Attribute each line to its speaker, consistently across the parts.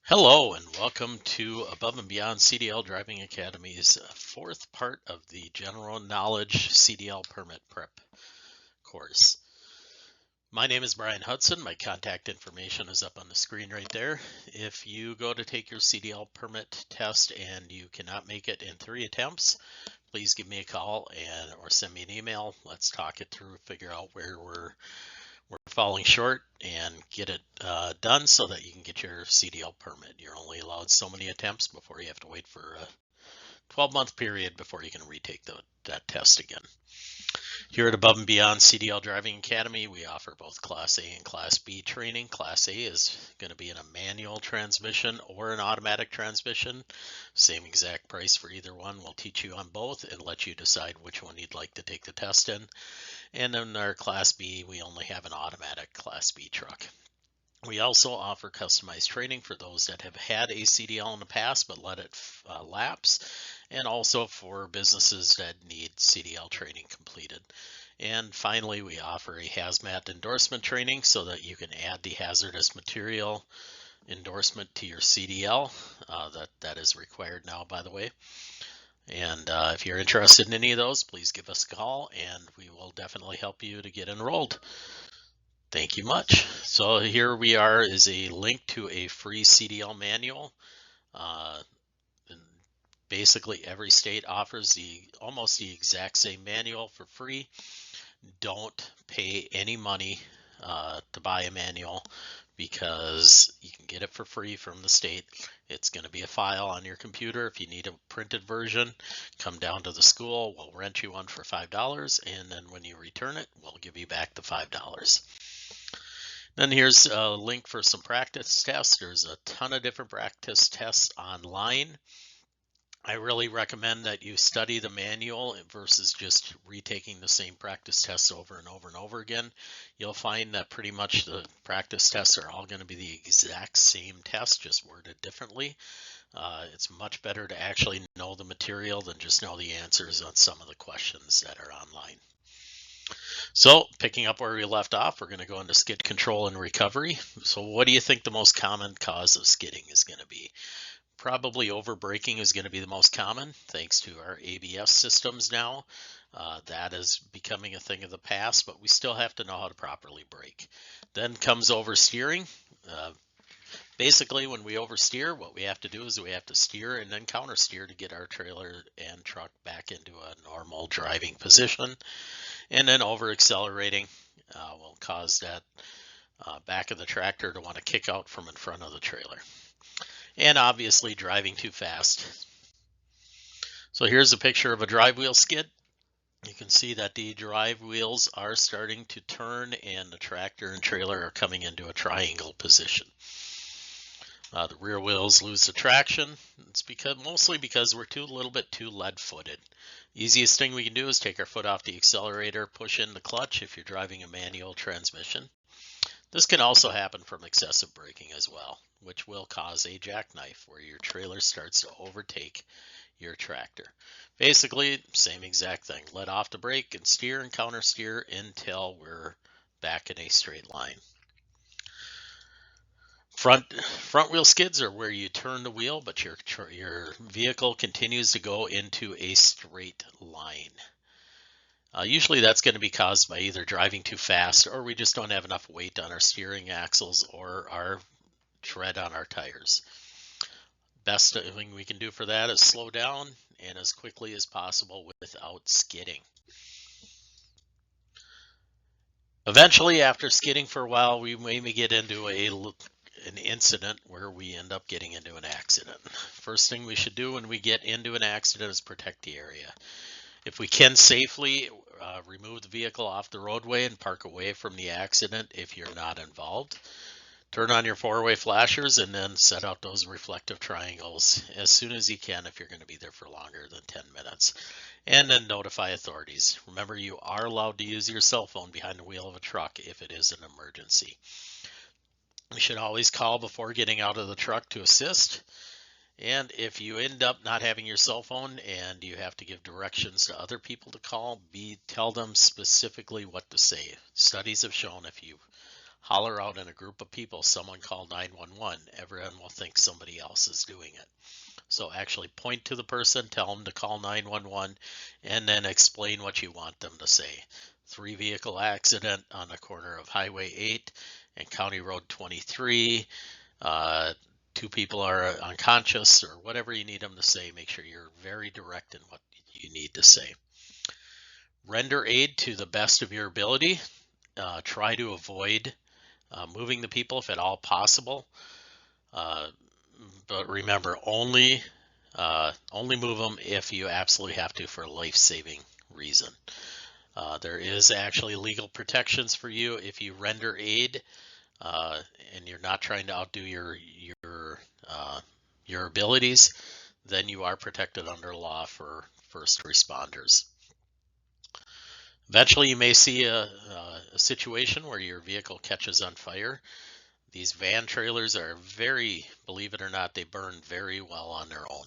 Speaker 1: Hello and welcome to Above and Beyond CDL Driving Academy's fourth part of the General Knowledge CDL Permit Prep course. My name is Brian Hudson. My contact information is up on the screen right there. If you go to take your CDL permit test and you cannot make it in 3 attempts, please give me a call or send me an email. Let's talk it through, figure out where we're falling short and get it done so that you can get your CDL permit. You're only allowed so many attempts before you have to wait for a 12-month period before you can retake that test again. Here at Above and Beyond CDL Driving Academy, we offer both Class A and Class B training. Class A is going to be in a manual transmission or an automatic transmission. Same exact price for either one. We'll teach you on both and let you decide which one you'd like to take the test in. And in our Class B, we only have an automatic Class B truck. We also offer customized training for those that have had a CDL in the past but let it lapse, and also for businesses that need CDL training completed. And finally, we offer a hazmat endorsement training so that you can add the hazardous material endorsement to your CDL. That is required now, by the way. And if you're interested in any of those, please give us a call and we will definitely help you to get enrolled. Thank you much. So here we are is a link to a free CDL manual. And basically every state offers almost the exact same manual for free. Don't pay any money to buy a manual because you can get it for free from the state. It's going to be a file on your computer. If you need a printed version, come down to the school. We'll rent you one for $5, and then when you return it, we'll give you back the $5. Then here's a link for some practice tests. There's a ton of different practice tests online. I really recommend that you study the manual versus just retaking the same practice tests over and over and over again. You'll find that pretty much the practice tests are all going to be the exact same test, just worded differently. It's much better to actually know the material than just know the answers on some of the questions that are online. So picking up where we left off, we're going to go into skid control and recovery. So what do you think the most common cause of skidding is going to be? Probably over braking is going to be the most common, thanks to our ABS systems now. That is becoming a thing of the past, but we still have to know how to properly brake. Then comes oversteering. Basically, when we oversteer, what we have to do is we have to steer and then countersteer to get our trailer and truck back into a normal driving position. And then over accelerating will cause that back of the tractor to want to kick out from in front of the trailer. And obviously driving too fast. So here's a picture of a drive wheel skid. You can see that the drive wheels are starting to turn and the tractor and trailer are coming into a triangle position. The rear wheels lose the traction. It's mostly because we're a little bit too lead-footed. Easiest thing we can do is take our foot off the accelerator, push in the clutch if you're driving a manual transmission. This can also happen from excessive braking as well, which will cause a jackknife where your trailer starts to overtake your tractor. Basically, same exact thing. Let off the brake and steer and counter steer until we're back in a straight line. Front wheel skids are where you turn the wheel, but your vehicle continues to go into a straight line. Usually that's going to be caused by either driving too fast or we just don't have enough weight on our steering axles or our tread on our tires. Best thing we can do for that is slow down and as quickly as possible without skidding. Eventually, after skidding for a while, we may get into an incident where we end up getting into an accident. First thing we should do when we get into an accident is protect the area. If we can safely remove the vehicle off the roadway and park away from the accident if you're not involved, turn on your four-way flashers and then set out those reflective triangles as soon as you can if you're going to be there for longer than 10 minutes. And then notify authorities. Remember, you are allowed to use your cell phone behind the wheel of a truck if it is an emergency. You should always call before getting out of the truck to assist. And if you end up not having your cell phone and you have to give directions to other people to call, tell them specifically what to say. Studies have shown if you holler out in a group of people, someone call 911, everyone will think somebody else is doing it. So actually point to the person, tell them to call 911, and then explain what you want them to say. 3-vehicle accident on the corner of Highway 8 and County Road 23. 2 people are unconscious, or whatever you need them to say. Make sure you're very direct in what you need to say. Render aid to the best of your ability. Try to avoid moving the people if at all possible. But remember, only move them if you absolutely have to for a life-saving reason. There is actually legal protections for you if you render aid and you're not trying to outdo your abilities. Then you are protected under law for first responders. Eventually, you may see a situation where your vehicle catches on fire. These van trailers are believe it or not, they burn very well on their own.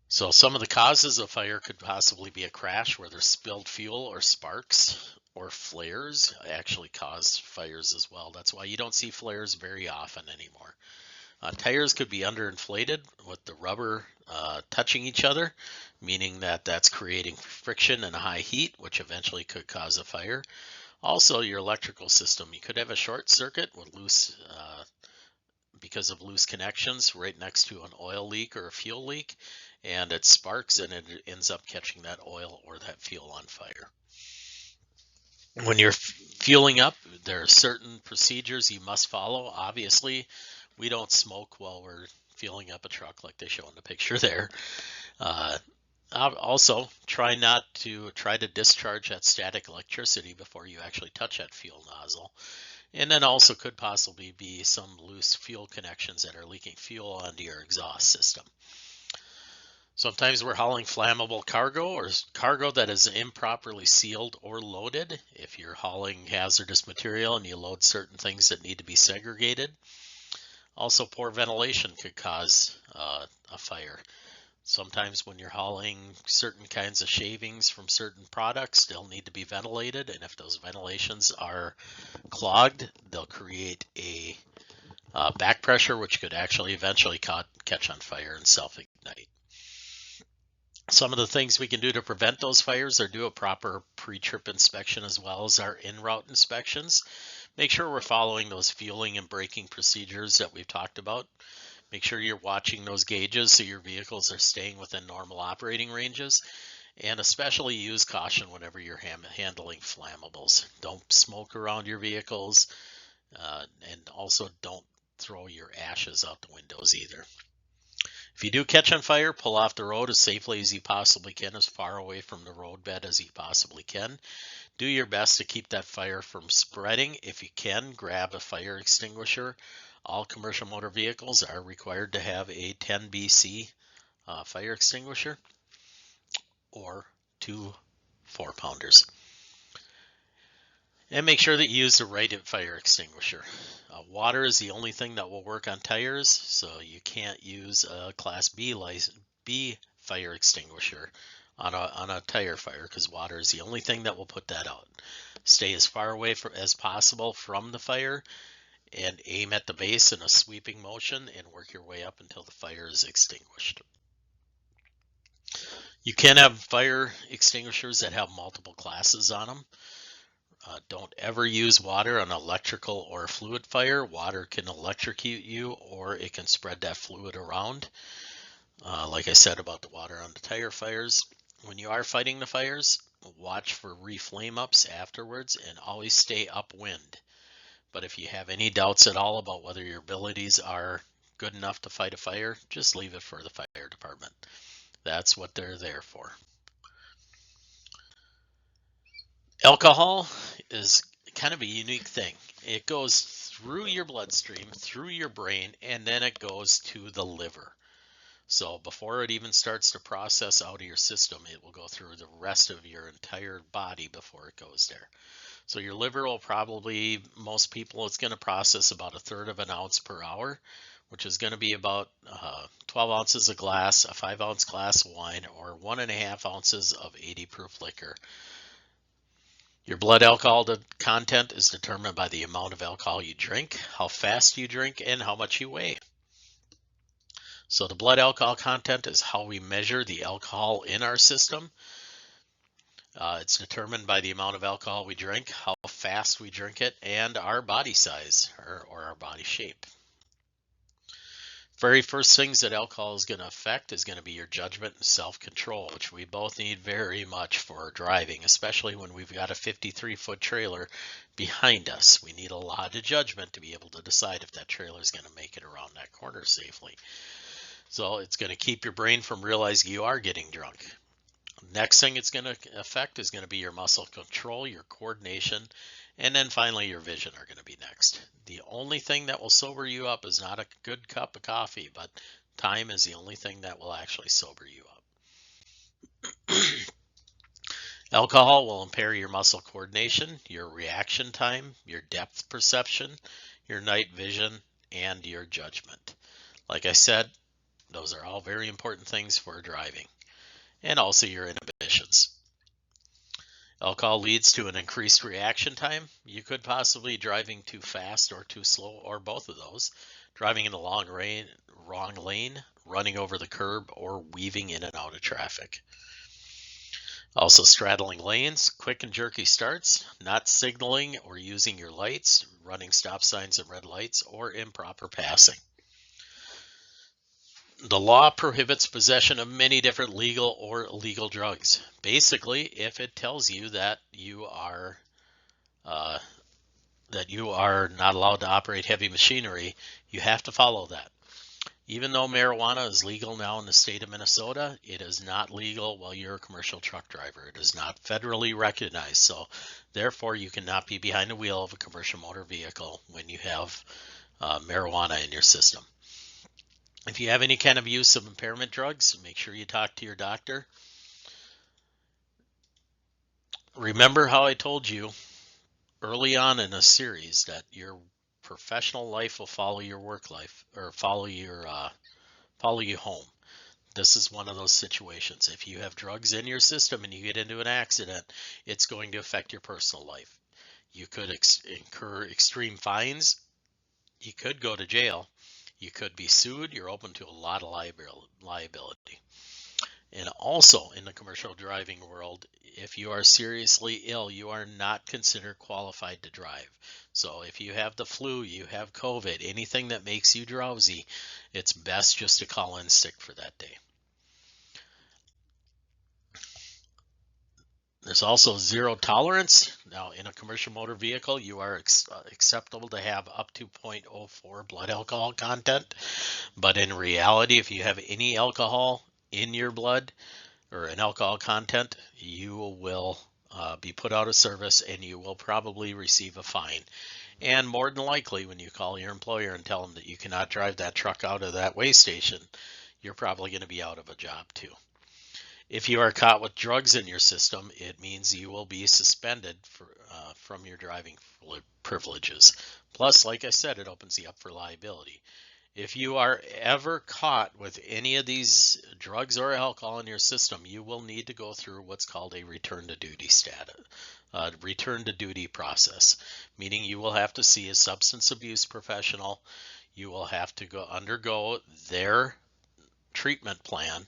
Speaker 1: So some of the causes of fire could possibly be a crash where there's spilled fuel, or sparks, or flares actually cause fires as well. That's why you don't see flares very often anymore. Tires could be underinflated with the rubber touching each other, meaning that that's creating friction and high heat, which eventually could cause a fire. Also, your electrical system, you could have a short circuit with because of loose connections right next to an oil leak or a fuel leak, and it sparks and it ends up catching that oil or that fuel on fire. When you're fueling up, there are certain procedures you must follow. Obviously, we don't smoke while we're fueling up a truck like they show in the picture there. Also, try to discharge that static electricity before you actually touch that fuel nozzle. And then also could possibly be some loose fuel connections that are leaking fuel onto your exhaust system. Sometimes we're hauling flammable cargo or cargo that is improperly sealed or loaded. If you're hauling hazardous material and you load certain things that need to be segregated. Also, poor ventilation could cause a fire. Sometimes when you're hauling certain kinds of shavings from certain products, they'll need to be ventilated, and if those ventilations are clogged, they'll create a back pressure, which could actually eventually catch on fire and self-ignite. Some of the things we can do to prevent those fires are do a proper pre-trip inspection as well as our en-route inspections. Make sure we're following those fueling and braking procedures that we've talked about. Make sure you're watching those gauges so your vehicles are staying within normal operating ranges, and especially use caution whenever you're handling flammables. Don't smoke around your vehicles, and also don't throw your ashes out the windows either. If you do catch on fire, pull off the road as safely as you possibly can, as far away from the roadbed as you possibly can. Do your best to keep that fire from spreading. If you can, grab a fire extinguisher. All commercial motor vehicles are required to have a 10 BC fire extinguisher or 2 4-pounders. And make sure that you use the right fire extinguisher. Water is the only thing that will work on tires, so you can't use a Class B fire extinguisher on a tire fire, because water is the only thing that will put that out. Stay as far away as possible from the fire and aim at the base in a sweeping motion and work your way up until the fire is extinguished. You can have fire extinguishers that have multiple classes on them. Don't ever use water on electrical or fluid fire. Water can electrocute you, or it can spread that fluid around. Like I said about the water on the tire fires, when you are fighting the fires, watch for reflame ups afterwards and always stay upwind. But if you have any doubts at all about whether your abilities are good enough to fight a fire, just leave it for the fire department. That's what they're there for. Alcohol is kind of a unique thing. It goes through your bloodstream, through your brain, and then it goes to the liver. So before it even starts to process out of your system, it will go through the rest of your entire body before it goes there. So your liver will probably, most people, it's going to process about 1/3 of an ounce per hour, which is going to be about 12 ounces of glass, a 5-ounce glass of wine, or 1.5 ounces of 80 proof liquor. Your blood alcohol content is determined by the amount of alcohol you drink, how fast you drink, and how much you weigh. So the blood alcohol content is how we measure the alcohol in our system. It's determined by the amount of alcohol we drink, how fast we drink it, and our body size or our body shape. Very first things that alcohol is going to affect is going to be your judgment and self-control, which we both need very much for driving, especially when we've got a 53-foot trailer behind us. We need a lot of judgment to be able to decide if that trailer is going to make it around that corner safely. So it's going to keep your brain from realizing you are getting drunk. Next thing it's going to affect is going to be your muscle control, your coordination, and then finally your vision are going to be next. The only thing that will sober you up is not a good cup of coffee, but time is the only thing that will actually sober you up. Alcohol will impair your muscle coordination, your reaction time, your depth perception, your night vision, and your judgment. Like I said, those are all very important things for driving, and also your inhibitions. Alcohol leads to an increased reaction time. You could possibly be driving too fast or too slow, or both of those, driving in the wrong lane, running over the curb, or weaving in and out of traffic. Also straddling lanes, quick and jerky starts, not signaling or using your lights, running stop signs at red lights, or improper passing. The law prohibits possession of many different legal or illegal drugs. Basically, if it tells you that you are not allowed to operate heavy machinery, you have to follow that. Even though marijuana is legal now in the state of Minnesota, it is not legal while you're a commercial truck driver. It is not federally recognized, so therefore you cannot be behind the wheel of a commercial motor vehicle when you have marijuana in your system. If you have any kind of use of impairment drugs, make sure you talk to your doctor. Remember how I told you early on in a series that your professional life will follow your work life, or follow you home. This is one of those situations. If you have drugs in your system and you get into an accident, it's going to affect your personal life. You could incur extreme fines. You could go to jail. You could be sued. You're open to a lot of liability. And also in the commercial driving world, if you are seriously ill, you are not considered qualified to drive. So if you have the flu, you have COVID, anything that makes you drowsy, it's best just to call in sick for that day. There's also zero tolerance. Now, in a commercial motor vehicle, you are acceptable to have up to 0.04 blood alcohol content. But in reality, if you have any alcohol in your blood or an alcohol content, you will be put out of service and you will probably receive a fine. And more than likely, when you call your employer and tell them that you cannot drive that truck out of that weigh station, you're probably going to be out of a job too. If you are caught with drugs in your system, it means you will be suspended from your driving privileges. Plus, like I said, it opens you up for liability. If you are ever caught with any of these drugs or alcohol in your system, you will need to go through what's called a return to duty process, meaning you will have to see a substance abuse professional. You will have to undergo their treatment plan.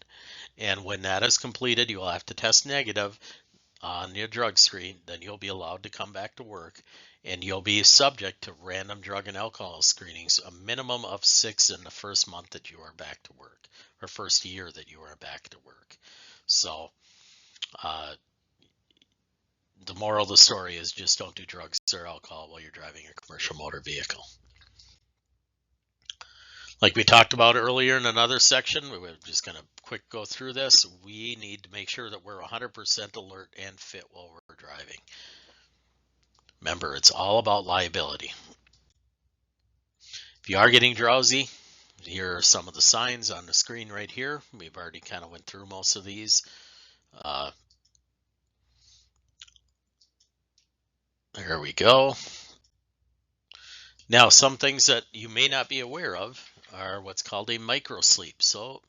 Speaker 1: And when that is completed, you will have to test negative on your drug screen. Then you'll be allowed to come back to work, and you'll be subject to random drug and alcohol screenings, a minimum of 6 in the first month that you are back to work, or first year that you are back to work. So the moral of the story is just don't do drugs or alcohol while you're driving a commercial motor vehicle. Like we talked about earlier in another section, we're just going to quick go through this. We need to make sure that we're 100% alert and fit while we're driving. Remember, it's all about liability. If you are getting drowsy, here are some of the signs on the screen right here. We've already kind of went through most of these. There we go. Now, some things that you may not be aware of are what's called a microsleep. So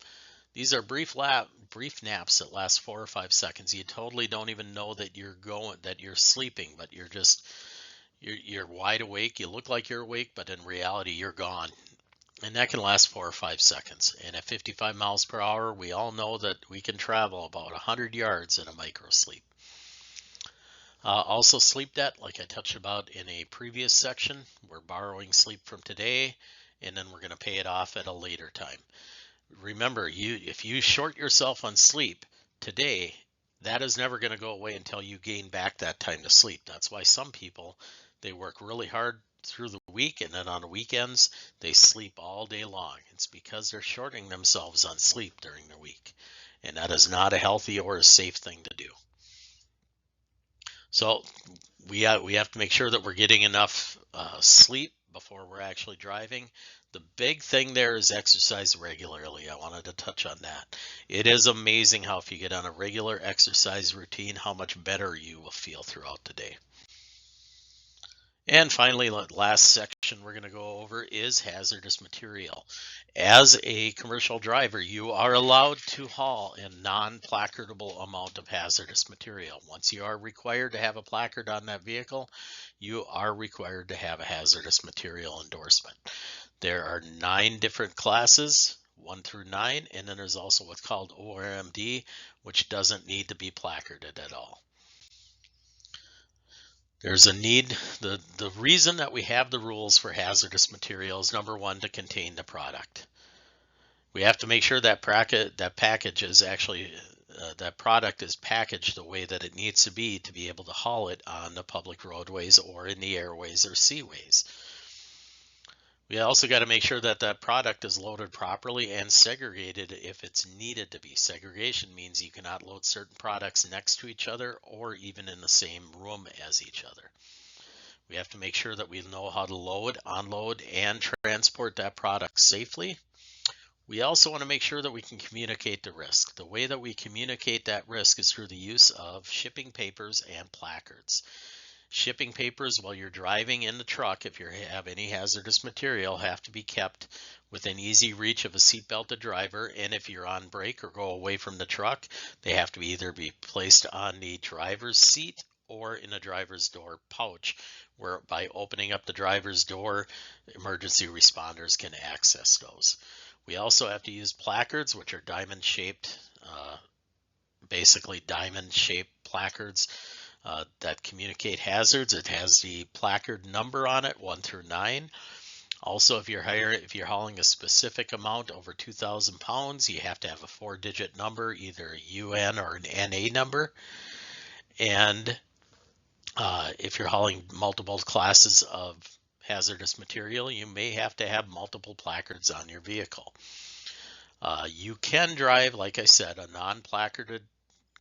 Speaker 1: These are brief naps that last 4 or 5 seconds. You totally don't even know that you're sleeping, but you're wide awake. You look like you're awake, but in reality, you're gone. And that can last 4 or 5 seconds. And at 55 miles per hour, we all know that we can travel about 100 yards in a micro sleep. Also, sleep debt, like I touched about in a previous section, we're borrowing sleep from today, and then we're going to pay it off at a later time. Remember, if you short yourself on sleep today, that is never going to go away until you gain back that time to sleep. That's why some people, they work really hard through the week, and then on the weekends they sleep all day long. It's because they're shorting themselves on sleep during the week, and that is not a healthy or a safe thing to do. So we have to make sure that we're getting enough sleep before we're actually driving. The big thing there is exercise regularly. I wanted to touch on that. It is amazing how if you get on a regular exercise routine, how much better you will feel throughout the day. And finally, the last section we're going to go over is hazardous material. As a commercial driver, you are allowed to haul a non-placardable amount of hazardous material. Once you are required to have a placard on that vehicle, you are required to have a hazardous material endorsement. There are 9 different classes, 1 through 9, and then there's also what's called ORMD, which doesn't need to be placarded at all. There's a need, the reason that we have the rules for hazardous materials, number one, to contain the product. We have to make sure that package is actually, that product is packaged the way that it needs to be able to haul it on the public roadways or in the airways or seaways. We also got to make sure that that product is loaded properly and segregated if it's needed to be. Segregation means you cannot load certain products next to each other or even in the same room as each other. We have to make sure that we know how to load, unload, and transport that product safely. We also want to make sure that we can communicate the risk. The way that we communicate that risk is through the use of shipping papers and placards. Shipping papers while you're driving in the truck, if you have any hazardous material, have to be kept within easy reach of a seatbelted driver. And if you're on break or go away from the truck, they have to either be placed on the driver's seat or in a driver's door pouch, where by opening up the driver's door, emergency responders can access those. We also have to use placards, which are diamond-shaped, basically diamond-shaped placards that communicate hazards. It has the placard number on it, 1 through 9. Also, if you're hauling a specific amount over 2,000 pounds, you have to have a 4-digit number, either a UN or an NA number. And if you're hauling multiple classes of hazardous material, you may have to have multiple placards on your vehicle. You can drive, like I said, a non-placarded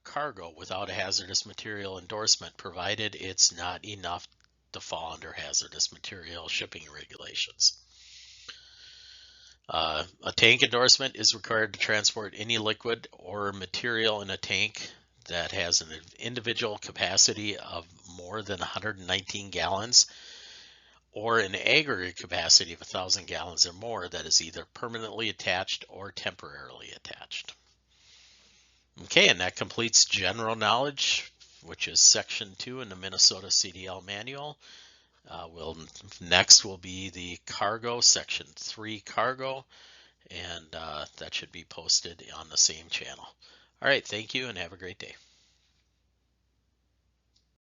Speaker 1: cargo without a hazardous material endorsement, provided it's not enough to fall under hazardous material shipping regulations. A tank endorsement is required to transport any liquid or material in a tank that has an individual capacity of more than 119 gallons or an aggregate capacity of 1,000 gallons or more that is either permanently attached or temporarily attached. Okay, and that completes general knowledge, which is section 2 in the Minnesota CDL manual. Next will be the cargo, section 3 cargo, and that should be posted on the same channel. All right, thank you and have a great day.